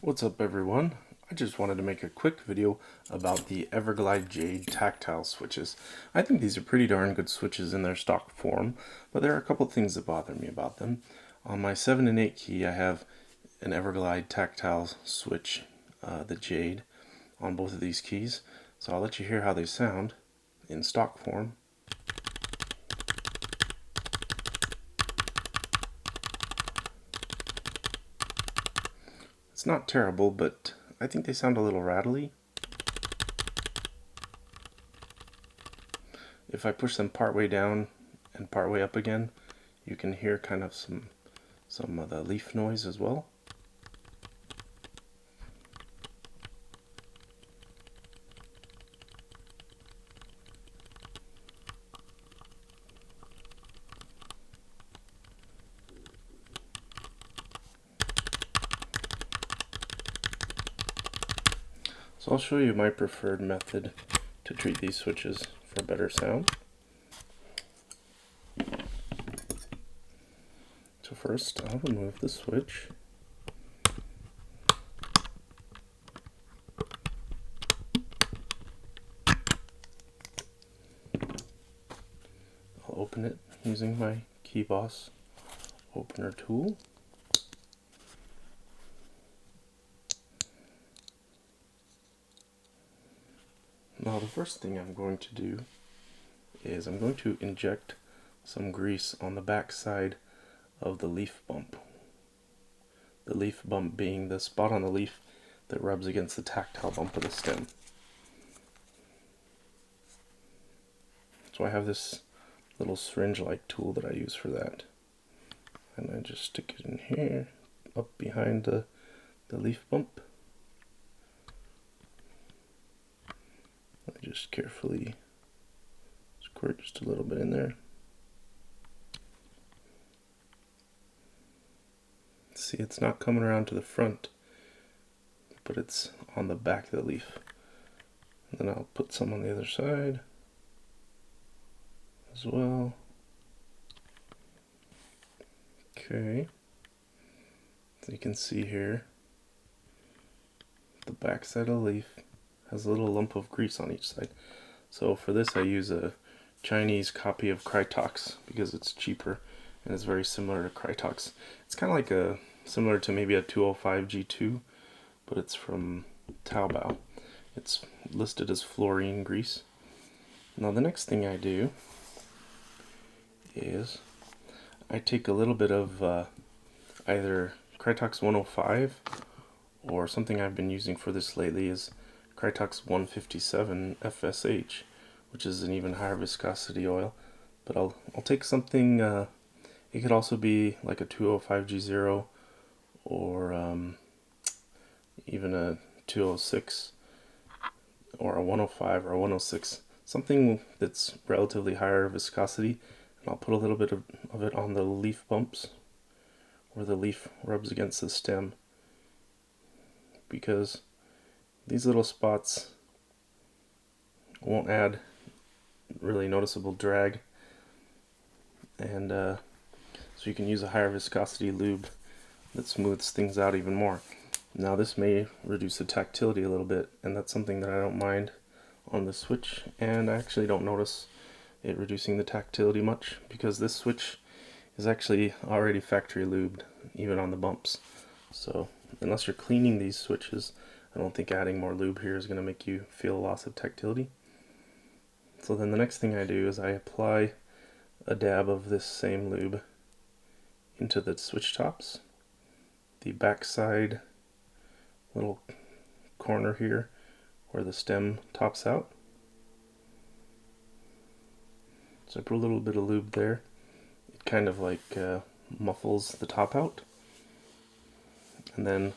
What's up everyone? I just wanted to make a quick video about the Everglide Jade tactile switches. I think these are pretty darn good switches in their stock form, but there are a couple things that bother me about them. On my 7 and 8 key I have an Everglide tactile switch, the Jade, on both of these keys. So I'll let you hear how they sound in stock form. It's not terrible, but I think they sound a little rattly. If I push them partway down and partway up again, you can hear kind of some of the leaf noise as well. So I'll show you my preferred method to treat these switches for better sound. So first I'll remove the switch. I'll open it using my key boss opener tool. Now the first thing I'm going to do is I'm going to inject some grease on the back side of the leaf bump. The leaf bump being the spot on the leaf that rubs against the tactile bump of the stem. So I have this little syringe-like tool that I use for that. And I just stick it in here, up behind the leaf bump. I just carefully squirt just a little bit in there. See, it's not coming around to the front, but it's on the back of the leaf. And then I'll put some on the other side as well. Okay, so you can see here, the back side of the leaf has a little lump of grease on each side. So for this I use a Chinese copy of Krytox because it's cheaper and it's very similar to Krytox. It's kind of like similar to maybe a 205 G2, but it's from Taobao. It's listed as fluorine grease. Now the next thing I do is I take a little bit of either Krytox 105 or something I've been using for this lately is Krytox 157 FSH, which is an even higher viscosity oil. But I'll take something, it could also be like a 205 G0 or even a 206 or a 105 or a 106, something that's relatively higher viscosity, and I'll put a little bit of it on the leaf bumps where the leaf rubs against the stem, because these little spots won't add really noticeable drag, and so you can use a higher viscosity lube that smooths things out even more. Now this may reduce the tactility a little bit, and that's something that I don't mind on the switch, and I actually don't notice it reducing the tactility much because this switch is actually already factory lubed even on the bumps. So unless you're cleaning these switches, I don't think adding more lube here is going to make you feel a loss of tactility. So then the next thing I do is I apply a dab of this same lube into the switch tops, the back side little corner here where the stem tops out. So I put a little bit of lube there. It kind of like muffles the top out. And then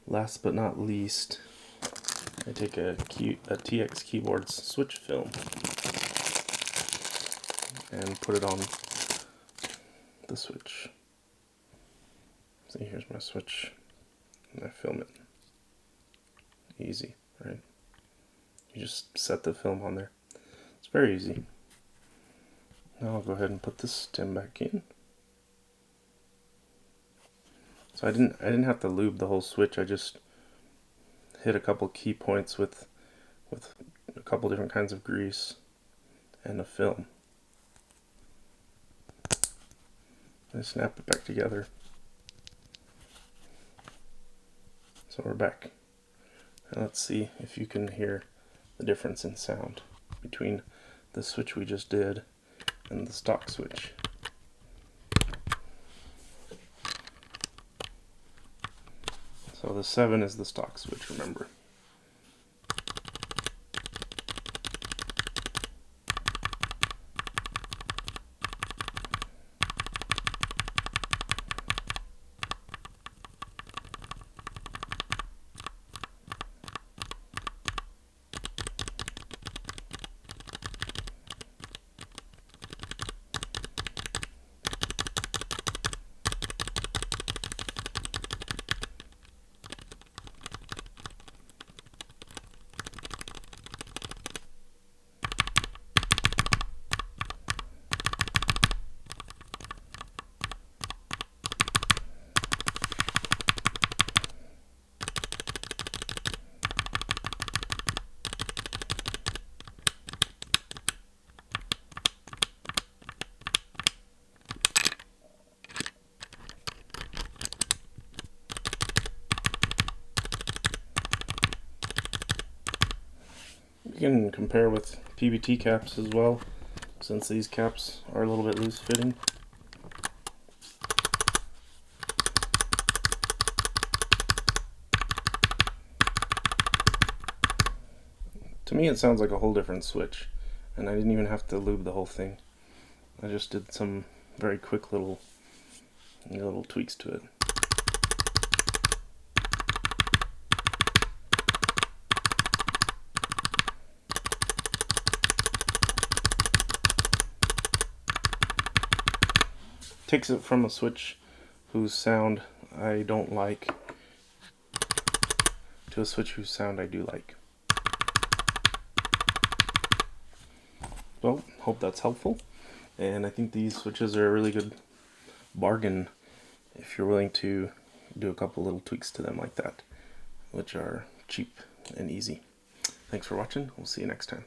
last but not least, I take a TX Keyboards switch film and put it on the switch. See, here's my switch, and I film it. Easy, right? You just set the film on there. It's very easy. Now I'll go ahead and put this stem back in. So I didn't have to lube the whole switch. I just hit a couple key points with a couple different kinds of grease and a film. I snap it back together. So we're back. Now let's see if you can hear the difference in sound between the switch we just did and the stock switch. So the 7 is the stock switch, remember. You can compare with PBT caps as well, since these caps are a little bit loose fitting. To me it sounds like a whole different switch, and I didn't even have to lube the whole thing. I just did some very quick little tweaks to it. Takes it from a switch whose sound I don't like to a switch whose sound I do like. Well, hope that's helpful, and I think these switches are a really good bargain if you're willing to do a couple little tweaks to them like that, which are cheap and easy. Thanks for watching. We'll see you next time.